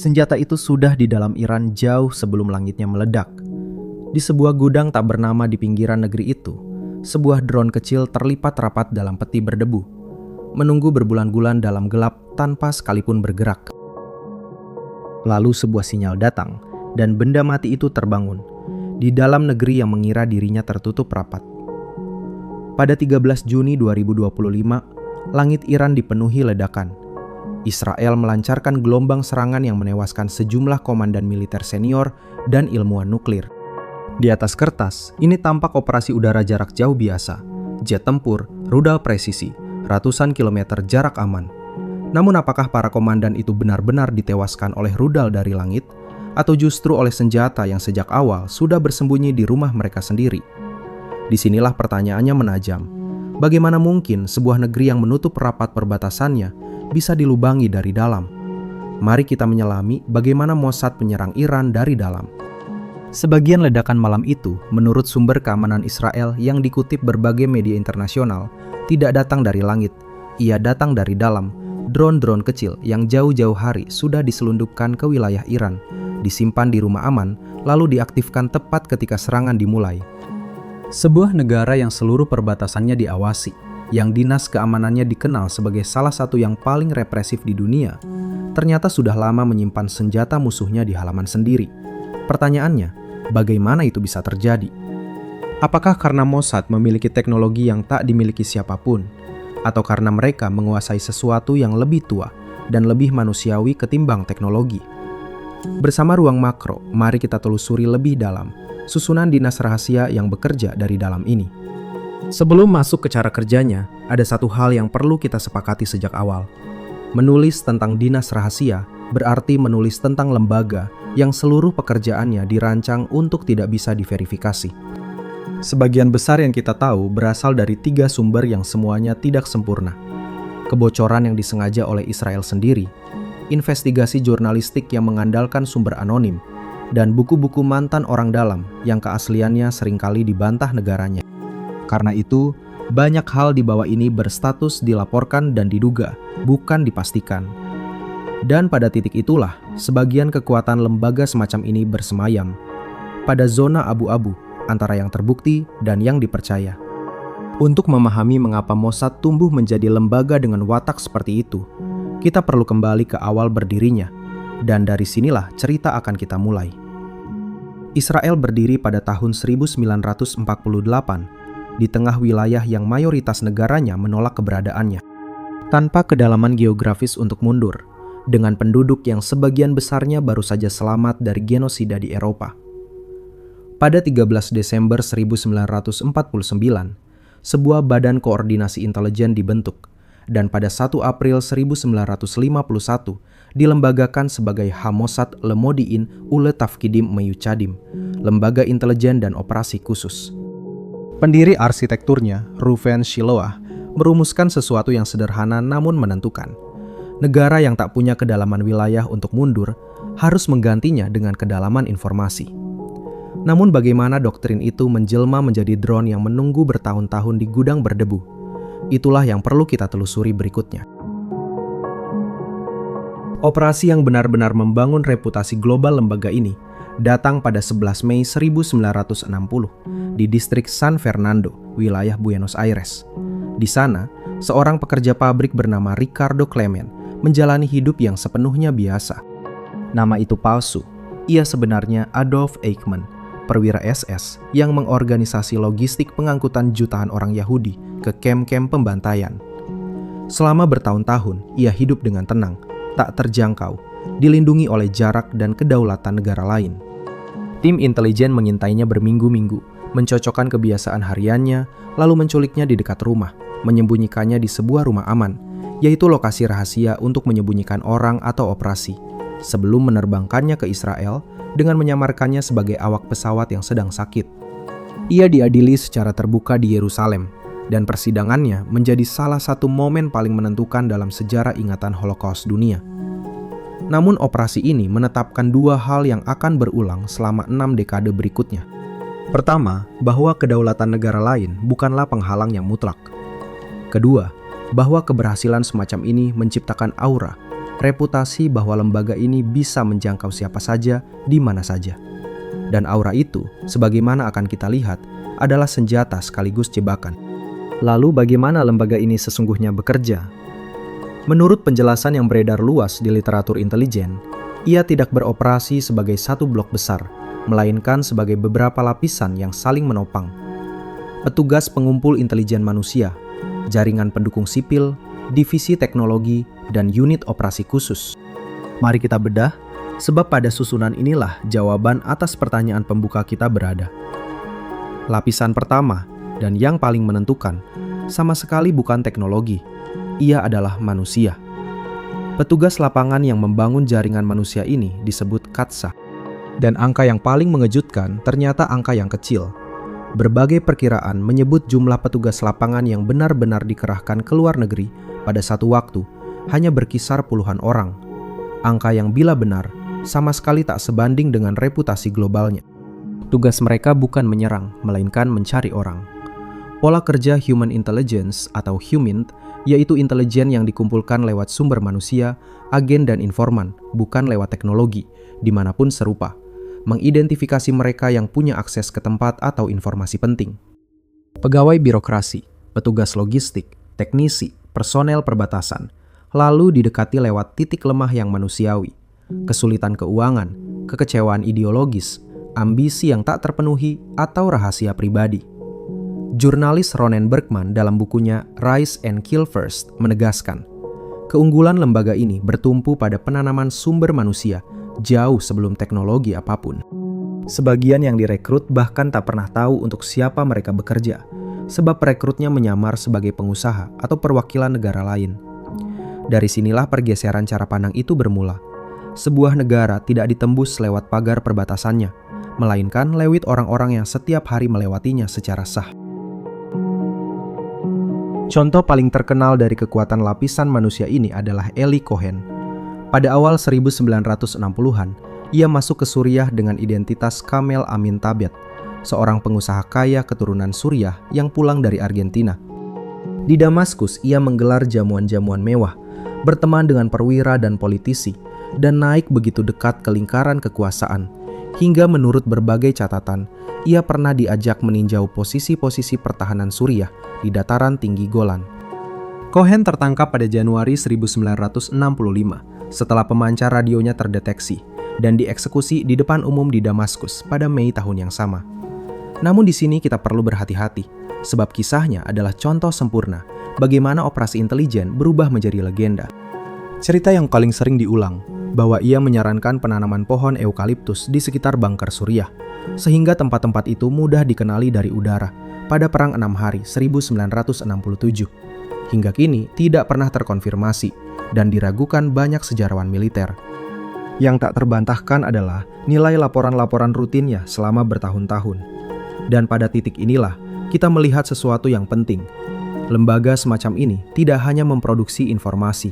Senjata itu sudah di dalam Iran jauh sebelum langitnya meledak. Di sebuah gudang tak bernama di pinggiran negeri itu, sebuah drone kecil terlipat rapat dalam peti berdebu, menunggu berbulan-bulan dalam gelap tanpa sekalipun bergerak. Lalu sebuah sinyal datang, dan benda mati itu terbangun di dalam negeri yang mengira dirinya tertutup rapat. Pada 13 Juni 2025, langit Iran dipenuhi ledakan. Israel melancarkan gelombang serangan yang menewaskan sejumlah komandan militer senior dan ilmuwan nuklir. Di atas kertas, ini tampak operasi udara jarak jauh biasa, jet tempur, rudal presisi, ratusan kilometer jarak aman. Namun apakah para komandan itu benar-benar ditewaskan oleh rudal dari langit, atau justru oleh senjata yang sejak awal sudah bersembunyi di rumah mereka sendiri? Disinilah pertanyaannya menajam. Bagaimana mungkin sebuah negeri yang menutup rapat perbatasannya bisa dilubangi dari dalam? Mari kita menyelami bagaimana Mossad menyerang Iran dari dalam. Sebagian ledakan malam itu, menurut sumber keamanan Israel yang dikutip berbagai media internasional, tidak datang dari langit. Ia datang dari dalam. Drone-drone kecil yang jauh-jauh hari sudah diselundupkan ke wilayah Iran, disimpan di rumah aman, lalu diaktifkan tepat ketika serangan dimulai. Sebuah negara yang seluruh perbatasannya diawasi, yang dinas keamanannya dikenal sebagai salah satu yang paling represif di dunia, ternyata sudah lama menyimpan senjata musuhnya di halaman sendiri. Pertanyaannya, bagaimana itu bisa terjadi? Apakah karena Mossad memiliki teknologi yang tak dimiliki siapapun, atau karena mereka menguasai sesuatu yang lebih tua dan lebih manusiawi ketimbang teknologi? Bersama Ruang Makro, mari kita telusuri lebih dalam susunan dinas rahasia yang bekerja dari dalam ini. Sebelum masuk ke cara kerjanya, ada satu hal yang perlu kita sepakati sejak awal. Menulis tentang dinas rahasia berarti menulis tentang lembaga yang seluruh pekerjaannya dirancang untuk tidak bisa diverifikasi. Sebagian besar yang kita tahu berasal dari 3 sumber yang semuanya tidak sempurna. Kebocoran yang disengaja oleh Israel sendiri, investigasi jurnalistik yang mengandalkan sumber anonim, dan buku-buku mantan orang dalam yang keasliannya seringkali dibantah negaranya. Karena itu, banyak hal di bawah ini berstatus dilaporkan dan diduga, bukan dipastikan. Dan pada titik itulah, sebagian kekuatan lembaga semacam ini bersemayam pada zona abu-abu antara yang terbukti dan yang dipercaya. Untuk memahami mengapa Mossad tumbuh menjadi lembaga dengan watak seperti itu, kita perlu kembali ke awal berdirinya, dan dari sinilah cerita akan kita mulai. Israel berdiri pada tahun 1948 di tengah wilayah yang mayoritas negaranya menolak keberadaannya. Tanpa kedalaman geografis untuk mundur, dengan penduduk yang sebagian besarnya baru saja selamat dari genosida di Eropa. Pada 13 Desember 1949, sebuah badan koordinasi intelijen dibentuk, dan pada 1 April 1951 dilembagakan sebagai Hamossad Lemodiin Ule Tafkidim Meyucadim, lembaga intelijen dan operasi khusus. Pendiri arsitekturnya, Reuven Shiloah, merumuskan sesuatu yang sederhana namun menentukan. Negara yang tak punya kedalaman wilayah untuk mundur harus menggantinya dengan kedalaman informasi. Namun bagaimana doktrin itu menjelma menjadi drone yang menunggu bertahun-tahun di gudang berdebu? Itulah yang perlu kita telusuri berikutnya. Operasi yang benar-benar membangun reputasi global lembaga ini datang pada 11 Mei 1960 di distrik San Fernando, wilayah Buenos Aires. Di sana, seorang pekerja pabrik bernama Ricardo Clement menjalani hidup yang sepenuhnya biasa. Nama itu palsu. Ia sebenarnya Adolf Eichmann, perwira SS yang mengorganisasi logistik pengangkutan jutaan orang Yahudi ke kem-kem pembantaian. Selama bertahun-tahun, ia hidup dengan tenang, tak terjangkau, dilindungi oleh jarak dan kedaulatan negara lain. Tim intelijen mengintainya berminggu-minggu, mencocokkan kebiasaan hariannya, lalu menculiknya di dekat rumah, menyembunyikannya di sebuah rumah aman, yaitu lokasi rahasia untuk menyembunyikan orang atau operasi, sebelum menerbangkannya ke Israel dengan menyamarkannya sebagai awak pesawat yang sedang sakit. Ia diadili secara terbuka di Yerusalem, dan persidangannya menjadi salah satu momen paling menentukan dalam sejarah ingatan Holocaust dunia. Namun operasi ini menetapkan 2 hal yang akan berulang selama 6 dekade berikutnya. Pertama, bahwa kedaulatan negara lain bukanlah penghalang yang mutlak. Kedua, bahwa keberhasilan semacam ini menciptakan aura, reputasi bahwa lembaga ini bisa menjangkau siapa saja, di mana saja. Dan aura itu, sebagaimana akan kita lihat, adalah senjata sekaligus jebakan. Lalu bagaimana lembaga ini sesungguhnya bekerja? Menurut penjelasan yang beredar luas di literatur intelijen, ia tidak beroperasi sebagai satu blok besar, melainkan sebagai beberapa lapisan yang saling menopang. Petugas pengumpul intelijen manusia, jaringan pendukung sipil, divisi teknologi, dan unit operasi khusus. Mari kita bedah, sebab pada susunan inilah jawaban atas pertanyaan pembuka kita berada. Lapisan pertama, dan yang paling menentukan, sama sekali bukan teknologi. Ia adalah manusia. Petugas lapangan yang membangun jaringan manusia ini disebut Katsa. Dan angka yang paling mengejutkan ternyata angka yang kecil. Berbagai perkiraan menyebut jumlah petugas lapangan yang benar-benar dikerahkan ke luar negeri pada satu waktu hanya berkisar puluhan orang. Angka yang bila benar sama sekali tak sebanding dengan reputasi globalnya. Tugas mereka bukan menyerang, melainkan mencari orang. Pola kerja Human Intelligence atau HUMINT yaitu intelijen yang dikumpulkan lewat sumber manusia, agen dan informan, bukan lewat teknologi, dimanapun serupa. Mengidentifikasi mereka yang punya akses ke tempat atau informasi penting. Pegawai birokrasi, petugas logistik, teknisi, personel perbatasan, lalu didekati lewat titik lemah yang manusiawi, kesulitan keuangan, kekecewaan ideologis, ambisi yang tak terpenuhi, atau rahasia pribadi. Jurnalis Ronen Bergman dalam bukunya Rise and Kill First menegaskan, keunggulan lembaga ini bertumpu pada penanaman sumber manusia jauh sebelum teknologi apapun. Sebagian yang direkrut bahkan tak pernah tahu untuk siapa mereka bekerja, sebab rekrutnya menyamar sebagai pengusaha atau perwakilan negara lain. Dari sinilah pergeseran cara pandang itu bermula. Sebuah negara tidak ditembus lewat pagar perbatasannya, melainkan lewat orang-orang yang setiap hari melewatinya secara sah. Contoh paling terkenal dari kekuatan lapisan manusia ini adalah Eli Cohen. Pada awal 1960-an, ia masuk ke Suriah dengan identitas Kamel Amin Tabet, seorang pengusaha kaya keturunan Suriah yang pulang dari Argentina. Di Damaskus, ia menggelar jamuan-jamuan mewah, berteman dengan perwira dan politisi, dan naik begitu dekat ke lingkaran kekuasaan, hingga menurut berbagai catatan, ia pernah diajak meninjau posisi-posisi pertahanan Suriah di dataran tinggi Golan. Cohen tertangkap pada Januari 1965 setelah pemancar radionya terdeteksi dan dieksekusi di depan umum di Damaskus pada Mei tahun yang sama. Namun di sini kita perlu berhati-hati, sebab kisahnya adalah contoh sempurna bagaimana operasi intelijen berubah menjadi legenda. Cerita yang paling sering diulang, bahwa ia menyarankan penanaman pohon eukaliptus di sekitar bunker Suriah, sehingga tempat-tempat itu mudah dikenali dari udara pada Perang 6 Hari 1967. Hingga kini tidak pernah terkonfirmasi dan diragukan banyak sejarawan militer. Yang tak terbantahkan adalah nilai laporan-laporan rutinnya selama bertahun-tahun. Dan pada titik inilah kita melihat sesuatu yang penting. Lembaga semacam ini tidak hanya memproduksi informasi,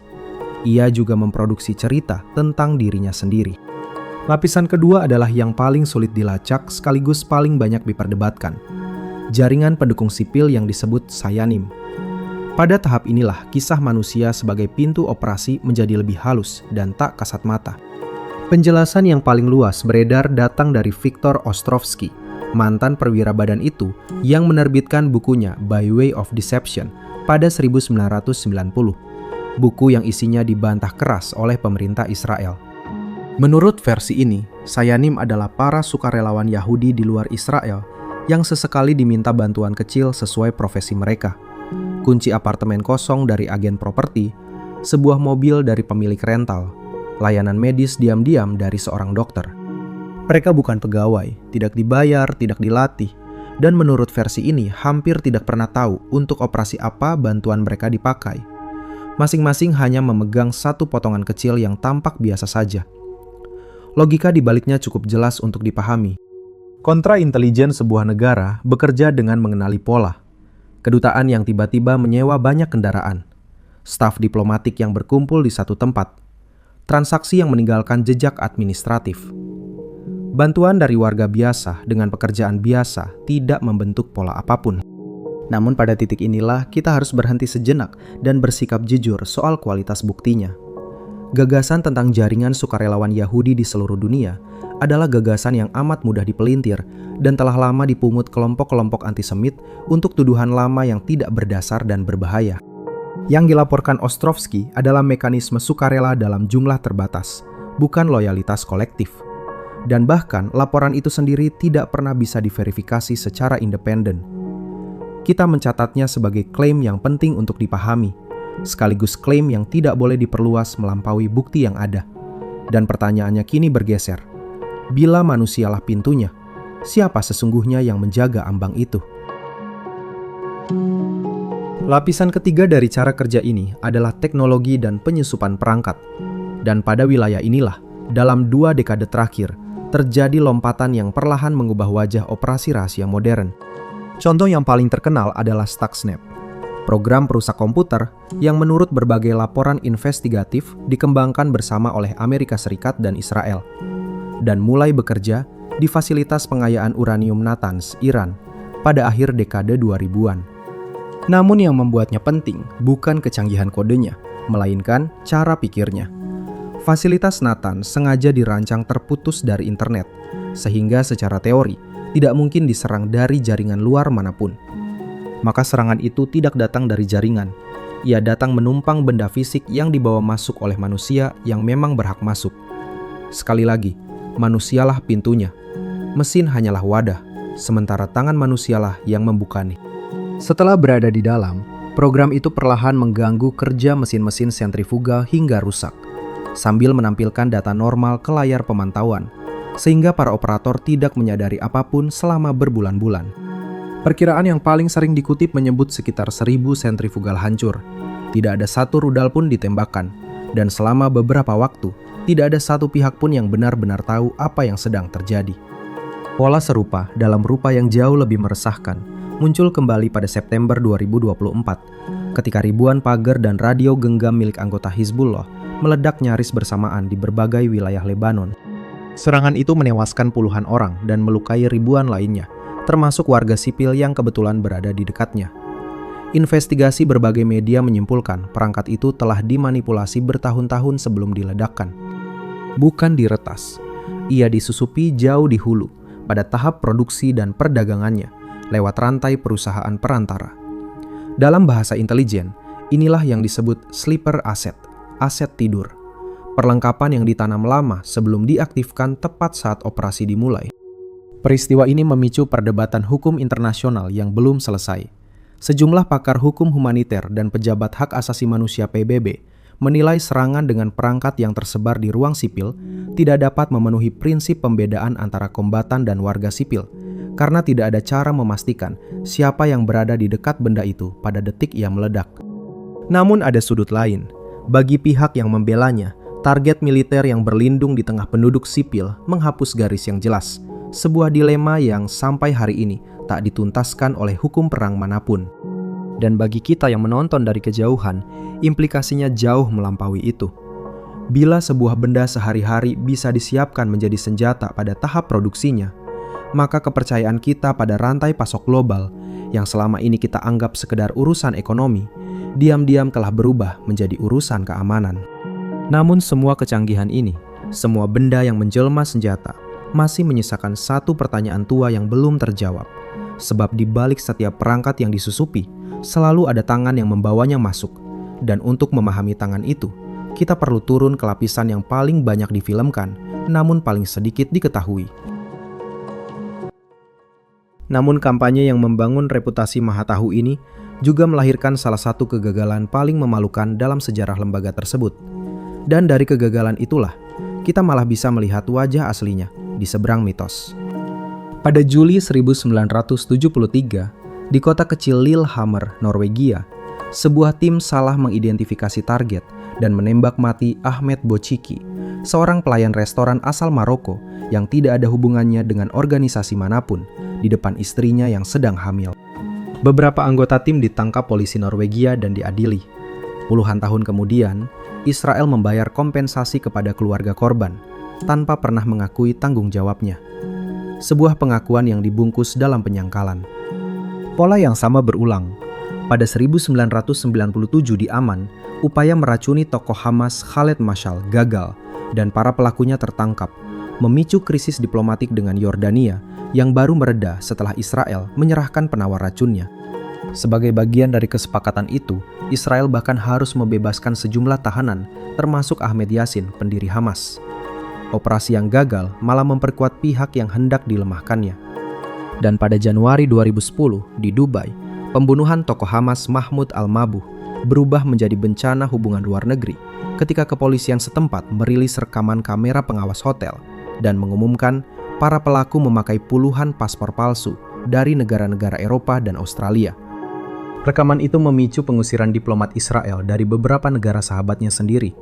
ia juga memproduksi cerita tentang dirinya sendiri. Lapisan kedua adalah yang paling sulit dilacak sekaligus paling banyak diperdebatkan. Jaringan pendukung sipil yang disebut Sayanim. Pada tahap inilah kisah manusia sebagai pintu operasi menjadi lebih halus dan tak kasat mata. Penjelasan yang paling luas beredar datang dari Viktor Ostrovsky, mantan perwira badan itu yang menerbitkan bukunya By Way of Deception pada 1990. Buku yang isinya dibantah keras oleh pemerintah Israel. Menurut versi ini, Sayanim adalah para sukarelawan Yahudi di luar Israel yang sesekali diminta bantuan kecil sesuai profesi mereka. Kunci apartemen kosong dari agen properti, sebuah mobil dari pemilik rental, layanan medis diam-diam dari seorang dokter. Mereka bukan pegawai, tidak dibayar, tidak dilatih, dan menurut versi ini hampir tidak pernah tahu untuk operasi apa bantuan mereka dipakai. Masing-masing hanya memegang satu potongan kecil yang tampak biasa saja. Logika di baliknya cukup jelas untuk dipahami. Kontraintelijen sebuah negara bekerja dengan mengenali pola. Kedutaan yang tiba-tiba menyewa banyak kendaraan. Staf diplomatik yang berkumpul di satu tempat. Transaksi yang meninggalkan jejak administratif. Bantuan dari warga biasa dengan pekerjaan biasa tidak membentuk pola apapun. Namun pada titik inilah kita harus berhenti sejenak dan bersikap jujur soal kualitas buktinya. Gagasan tentang jaringan sukarelawan Yahudi di seluruh dunia adalah gagasan yang amat mudah dipelintir dan telah lama dipungut kelompok-kelompok antisemit untuk tuduhan lama yang tidak berdasar dan berbahaya. Yang dilaporkan Ostrovsky adalah mekanisme sukarela dalam jumlah terbatas, bukan loyalitas kolektif. Dan bahkan laporan itu sendiri tidak pernah bisa diverifikasi secara independen. Kita mencatatnya sebagai klaim yang penting untuk dipahami, sekaligus klaim yang tidak boleh diperluas melampaui bukti yang ada. Dan pertanyaannya kini bergeser. Bila manusialah pintunya, siapa sesungguhnya yang menjaga ambang itu? Lapisan ketiga dari cara kerja ini adalah teknologi dan penyusupan perangkat. Dan pada wilayah inilah, dalam 2 dekade terakhir, terjadi lompatan yang perlahan mengubah wajah operasi rahasia modern. Contoh yang paling terkenal adalah Stuxnet, program perusak komputer yang menurut berbagai laporan investigatif dikembangkan bersama oleh Amerika Serikat dan Israel, dan mulai bekerja di fasilitas pengayaan uranium Natanz, Iran, pada akhir dekade 2000-an. Namun yang membuatnya penting bukan kecanggihan kodenya, melainkan cara pikirnya. Fasilitas Natanz sengaja dirancang terputus dari internet, sehingga secara teori tidak mungkin diserang dari jaringan luar manapun. Maka serangan itu tidak datang dari jaringan. Ia datang menumpang benda fisik yang dibawa masuk oleh manusia yang memang berhak masuk. Sekali lagi, manusialah pintunya. Mesin hanyalah wadah, sementara tangan manusialah yang membukanya. Setelah berada di dalam, program itu perlahan mengganggu kerja mesin-mesin sentrifugal hingga rusak, sambil menampilkan data normal ke layar pemantauan, sehingga para operator tidak menyadari apapun selama berbulan-bulan. Perkiraan yang paling sering dikutip menyebut sekitar 1.000 sentrifugal hancur. Tidak ada satu rudal pun ditembakkan, dan selama beberapa waktu, tidak ada satu pihak pun yang benar-benar tahu apa yang sedang terjadi. Pola serupa dalam rupa yang jauh lebih meresahkan muncul kembali pada September 2024, ketika ribuan pagar dan radio genggam milik anggota Hizbullah meledak nyaris bersamaan di berbagai wilayah Lebanon. Serangan itu menewaskan puluhan orang dan melukai ribuan lainnya, termasuk warga sipil yang kebetulan berada di dekatnya. Investigasi berbagai media menyimpulkan perangkat itu telah dimanipulasi bertahun-tahun sebelum diledakkan. Bukan diretas, ia disusupi jauh di hulu, pada tahap produksi dan perdagangannya, lewat rantai perusahaan perantara. Dalam bahasa intelijen, inilah yang disebut sleeper asset, aset tidur. Perlengkapan yang ditanam lama sebelum diaktifkan tepat saat operasi dimulai. Peristiwa ini memicu perdebatan hukum internasional yang belum selesai. Sejumlah pakar hukum humaniter dan pejabat hak asasi manusia PBB menilai serangan dengan perangkat yang tersebar di ruang sipil tidak dapat memenuhi prinsip pembedaan antara kombatan dan warga sipil, karena tidak ada cara memastikan siapa yang berada di dekat benda itu pada detik ia meledak. Namun ada sudut lain. Bagi pihak yang membelanya, target militer yang berlindung di tengah penduduk sipil menghapus garis yang jelas, sebuah dilema yang sampai hari ini tak dituntaskan oleh hukum perang manapun. Dan bagi kita yang menonton dari kejauhan, implikasinya jauh melampaui itu. Bila sebuah benda sehari-hari bisa disiapkan menjadi senjata pada tahap produksinya, maka kepercayaan kita pada rantai pasok global yang selama ini kita anggap sekedar urusan ekonomi, diam-diam telah berubah menjadi urusan keamanan. Namun semua kecanggihan ini, semua benda yang menjelma senjata, masih menyisakan satu pertanyaan tua yang belum terjawab. Sebab di balik setiap perangkat yang disusupi, selalu ada tangan yang membawanya masuk. Dan untuk memahami tangan itu, kita perlu turun ke lapisan yang paling banyak difilmkan, namun paling sedikit diketahui. Namun kampanye yang membangun reputasi Maha Tahu ini juga melahirkan salah satu kegagalan paling memalukan dalam sejarah lembaga tersebut. Dan dari kegagalan itulah, kita malah bisa melihat wajah aslinya di seberang mitos. Pada Juli 1973, di kota kecil Lillehammer, Norwegia, sebuah tim salah mengidentifikasi target dan menembak mati Ahmed Bociki, seorang pelayan restoran asal Maroko yang tidak ada hubungannya dengan organisasi manapun, di depan istrinya yang sedang hamil. Beberapa anggota tim ditangkap polisi Norwegia dan diadili. Puluhan tahun kemudian, Israel membayar kompensasi kepada keluarga korban tanpa pernah mengakui tanggung jawabnya. Sebuah pengakuan yang dibungkus dalam penyangkalan. Pola yang sama berulang. Pada 1997 di Aman, upaya meracuni tokoh Hamas Khaled Mashal gagal dan para pelakunya tertangkap, memicu krisis diplomatik dengan Yordania yang baru mereda setelah Israel menyerahkan penawar racunnya. Sebagai bagian dari kesepakatan itu, Israel bahkan harus membebaskan sejumlah tahanan, termasuk Ahmed Yassin, pendiri Hamas. Operasi yang gagal malah memperkuat pihak yang hendak dilemahkannya. Dan pada Januari 2010 di Dubai, pembunuhan tokoh Hamas Mahmoud Al-Mabuh berubah menjadi bencana hubungan luar negeri ketika kepolisian setempat merilis rekaman kamera pengawas hotel dan mengumumkan para pelaku memakai puluhan paspor palsu dari negara-negara Eropa dan Australia. Rekaman itu memicu pengusiran diplomat Israel dari beberapa negara sahabatnya sendiri.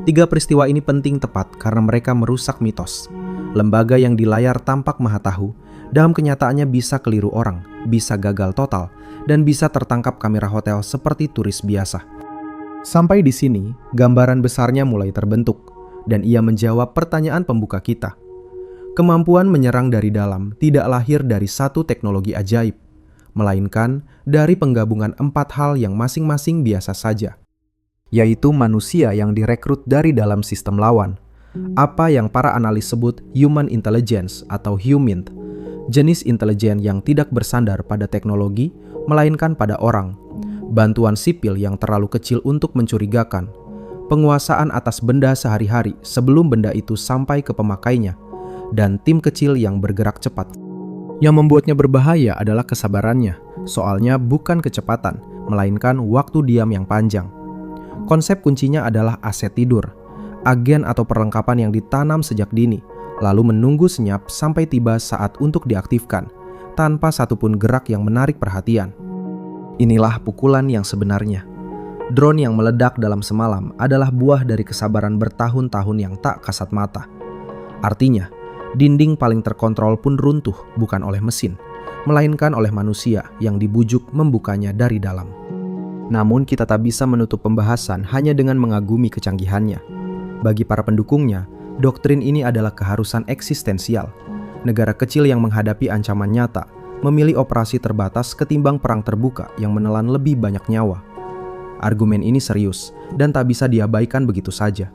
3 peristiwa ini penting tepat karena mereka merusak mitos. Lembaga yang di layar tampak maha tahu, dalam kenyataannya bisa keliru orang, bisa gagal total, dan bisa tertangkap kamera hotel seperti turis biasa. Sampai di sini, gambaran besarnya mulai terbentuk, dan ia menjawab pertanyaan pembuka kita. Kemampuan menyerang dari dalam tidak lahir dari satu teknologi ajaib, melainkan dari penggabungan 4 hal yang masing-masing biasa saja, yaitu manusia yang direkrut dari dalam sistem lawan, apa yang para analis sebut human intelligence atau HUMINT, jenis intelijen yang tidak bersandar pada teknologi, melainkan pada orang, bantuan sipil yang terlalu kecil untuk mencurigakan, penguasaan atas benda sehari-hari sebelum benda itu sampai ke pemakainya, dan tim kecil yang bergerak cepat. Yang membuatnya berbahaya adalah kesabarannya, soalnya bukan kecepatan, melainkan waktu diam yang panjang. Konsep kuncinya adalah aset tidur, agen atau perlengkapan yang ditanam sejak dini, lalu menunggu senyap sampai tiba saat untuk diaktifkan, tanpa satupun gerak yang menarik perhatian. Inilah pukulan yang sebenarnya. Drone yang meledak dalam semalam adalah buah dari kesabaran bertahun-tahun yang tak kasat mata. Artinya, dinding paling terkontrol pun runtuh bukan oleh mesin, melainkan oleh manusia yang dibujuk membukanya dari dalam. Namun kita tak bisa menutup pembahasan hanya dengan mengagumi kecanggihannya. Bagi para pendukungnya, doktrin ini adalah keharusan eksistensial. Negara kecil yang menghadapi ancaman nyata memilih operasi terbatas ketimbang perang terbuka yang menelan lebih banyak nyawa. Argumen ini serius dan tak bisa diabaikan begitu saja.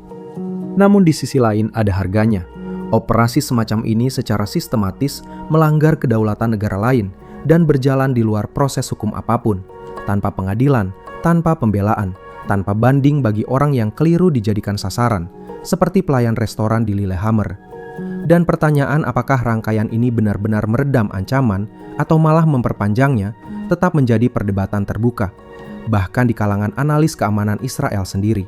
Namun di sisi lain ada harganya. Operasi semacam ini secara sistematis melanggar kedaulatan negara lain dan berjalan di luar proses hukum apapun, tanpa pengadilan, tanpa pembelaan, tanpa banding bagi orang yang keliru dijadikan sasaran, seperti pelayan restoran di Lillehammer. Dan pertanyaan apakah rangkaian ini benar-benar meredam ancaman atau malah memperpanjangnya tetap menjadi perdebatan terbuka, bahkan di kalangan analis keamanan Israel sendiri.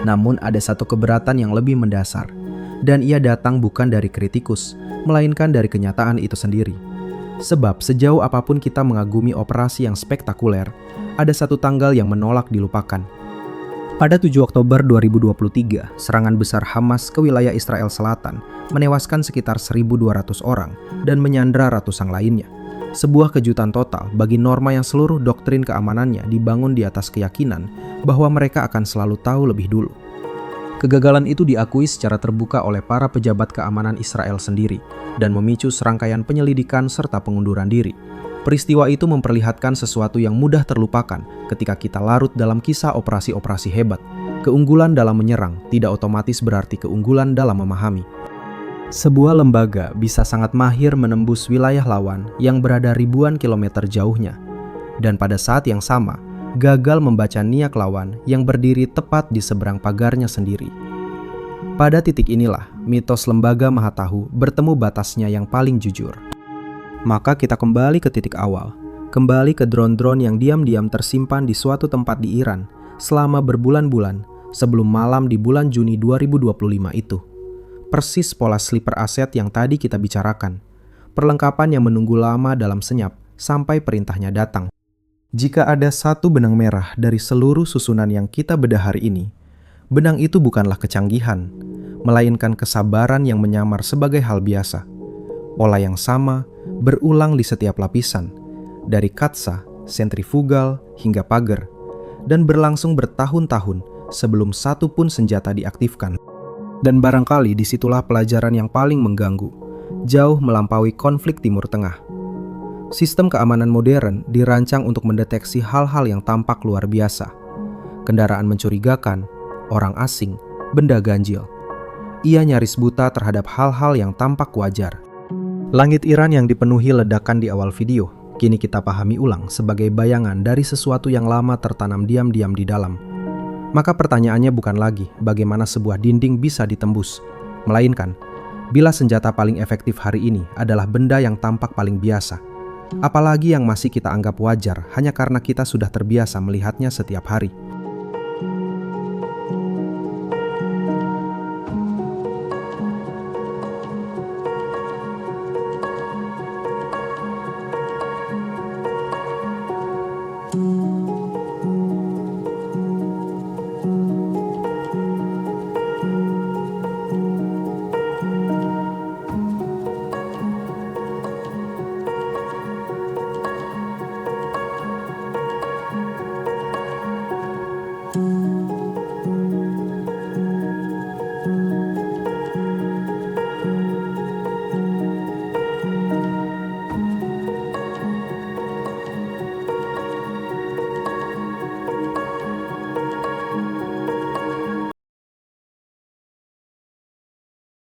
Namun ada satu keberatan yang lebih mendasar, dan ia datang bukan dari kritikus, melainkan dari kenyataan itu sendiri. Sebab sejauh apapun kita mengagumi operasi yang spektakuler, ada satu tanggal yang menolak dilupakan. Pada 7 Oktober 2023, serangan besar Hamas ke wilayah Israel Selatan menewaskan sekitar 1.200 orang dan menyandra ratusan lainnya. Sebuah kejutan total bagi norma yang seluruh doktrin keamanannya dibangun di atas keyakinan bahwa mereka akan selalu tahu lebih dulu. Kegagalan itu diakui secara terbuka oleh para pejabat keamanan Israel sendiri dan memicu serangkaian penyelidikan serta pengunduran diri. Peristiwa itu memperlihatkan sesuatu yang mudah terlupakan ketika kita larut dalam kisah operasi-operasi hebat. Keunggulan dalam menyerang tidak otomatis berarti keunggulan dalam memahami. Sebuah lembaga bisa sangat mahir menembus wilayah lawan yang berada ribuan kilometer jauhnya, dan pada saat yang sama, gagal membaca niat lawan yang berdiri tepat di seberang pagarnya sendiri. Pada titik inilah, mitos lembaga maha tahu bertemu batasnya yang paling jujur. Maka kita kembali ke titik awal, kembali ke drone-drone yang diam-diam tersimpan di suatu tempat di Iran selama berbulan-bulan sebelum malam di bulan Juni 2025 itu. Persis pola sleeper aset yang tadi kita bicarakan. Perlengkapan yang menunggu lama dalam senyap sampai perintahnya datang. Jika ada satu benang merah dari seluruh susunan yang kita bedah hari ini, benang itu bukanlah kecanggihan, melainkan kesabaran yang menyamar sebagai hal biasa. Pola yang sama berulang di setiap lapisan, dari katsa, sentrifugal, hingga pagar, dan berlangsung bertahun-tahun sebelum satu pun senjata diaktifkan. Dan barangkali disitulah pelajaran yang paling mengganggu, jauh melampaui konflik Timur Tengah. Sistem keamanan modern dirancang untuk mendeteksi hal-hal yang tampak luar biasa. Kendaraan mencurigakan, orang asing, benda ganjil. Ia nyaris buta terhadap hal-hal yang tampak wajar. Langit Iran yang dipenuhi ledakan di awal video, kini kita pahami ulang sebagai bayangan dari sesuatu yang lama tertanam diam-diam di dalam. Maka pertanyaannya bukan lagi bagaimana sebuah dinding bisa ditembus, melainkan bila senjata paling efektif hari ini adalah benda yang tampak paling biasa, apalagi yang masih kita anggap wajar hanya karena kita sudah terbiasa melihatnya setiap hari.